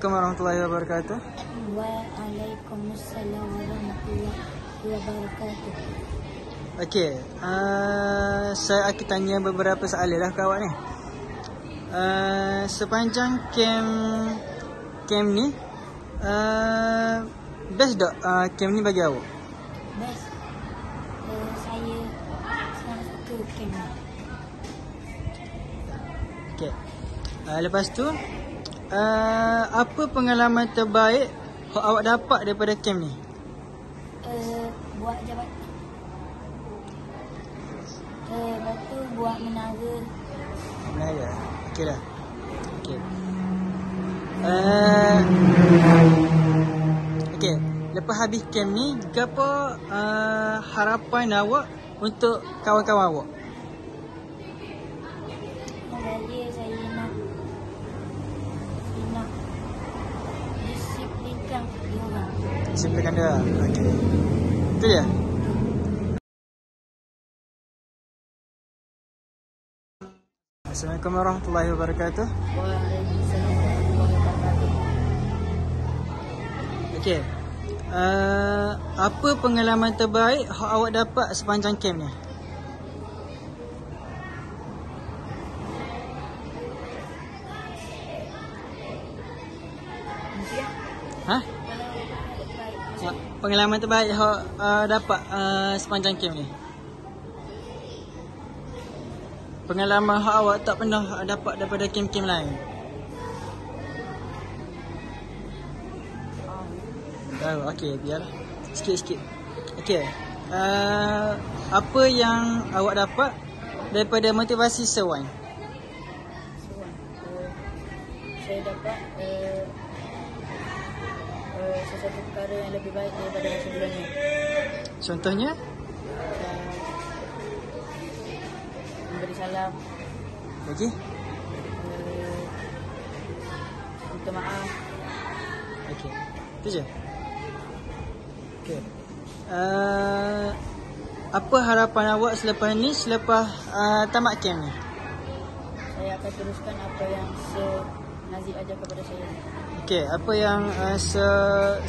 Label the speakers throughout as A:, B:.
A: Assalamualaikum warahmatullahi wabarakatuh.
B: Waalaikumsalam warahmatullahi wabarakatuh.
A: Okey, saya akan tanya beberapa soalan lah ke awak ni. Sepanjang camp ni, best tak camp ni bagi awak?
B: Best. Saya sangat suka camp ni.
A: Okey. Lepas tu, apa pengalaman terbaik yang awak dapat daripada camp ni?
B: Buat jabat. Lepas tu buat menara.
A: Menara. Okey dah. Okey. Okey, lepas habis camp ni, apa harapan awak untuk kawan-kawan awak?
B: Saya nak disiplinkan dia orang.
A: Disiplinkan dia. Okey. Itu dia. Assalamualaikum warahmatullahi wabarakatuh.
B: Waalaikumsalam warahmatullahi wabarakatuh.
A: Okey. Apa pengalaman terbaik yang awak dapat sepanjang camp ni? Ha? Pengalaman terbaik yang awak dapat sepanjang camp ni? Pengalaman yang awak tak pernah dapat daripada camp-camp lain? Oh, okey, biarlah. Sikit-sikit. Okey. Apa yang awak dapat daripada motivasi sewan?
B: Saya dapat sesuatu perkara yang lebih baik daripada sebelumnya.
A: Contohnya?
B: Memberi salam,
A: Lagi?
B: minta maaf.
A: Okey. Itu je. Okey. Apa harapan awak selepas ni, selepas tamat camp ni?
B: Saya akan teruskan apa yang Nazib ajar kepada saya.
A: Okey, apa yang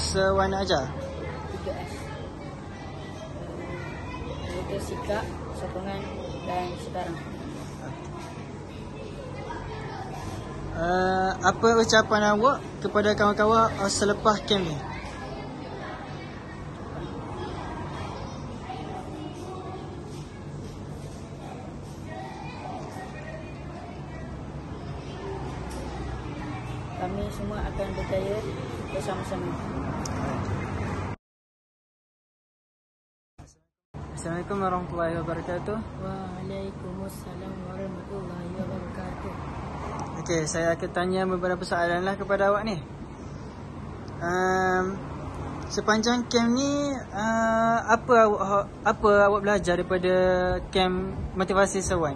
A: Sewan ajar?
B: 3S. Iaitu sikap, sokongan dan sekarang.
A: Apa ucapan awak kepada kawan-kawan selepas camp ni?
B: Kami semua akan berjaya bersama-sama.
A: Assalamualaikum warahmatullahi wabarakatuh.
B: Waalaikumsalam warahmatullahi wabarakatuh.
A: Okey, saya akan tanya beberapa soalan lah kepada awak ni. Sepanjang camp ni, apa awak belajar daripada camp motivasi Sewan?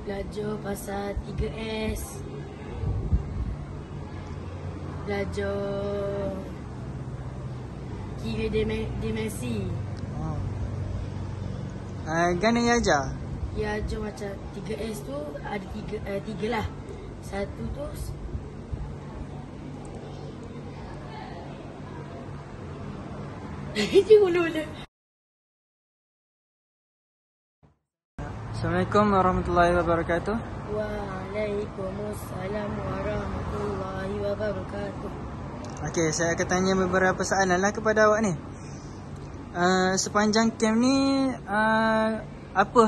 B: Belajar pasal 3S. Belajar kira dimensi.
A: Gana yang ajar?
B: Ya, ajar macam 3S tu ada tiga lah. Satu tu mula-mula.
A: Assalamualaikum warahmatullahi wabarakatuh.
B: Waalaikumsalam warahmatullahi wabarakatuh.
A: Okey, saya akan tanya beberapa soalan lah kepada awak ni. Sepanjang camp ni, apa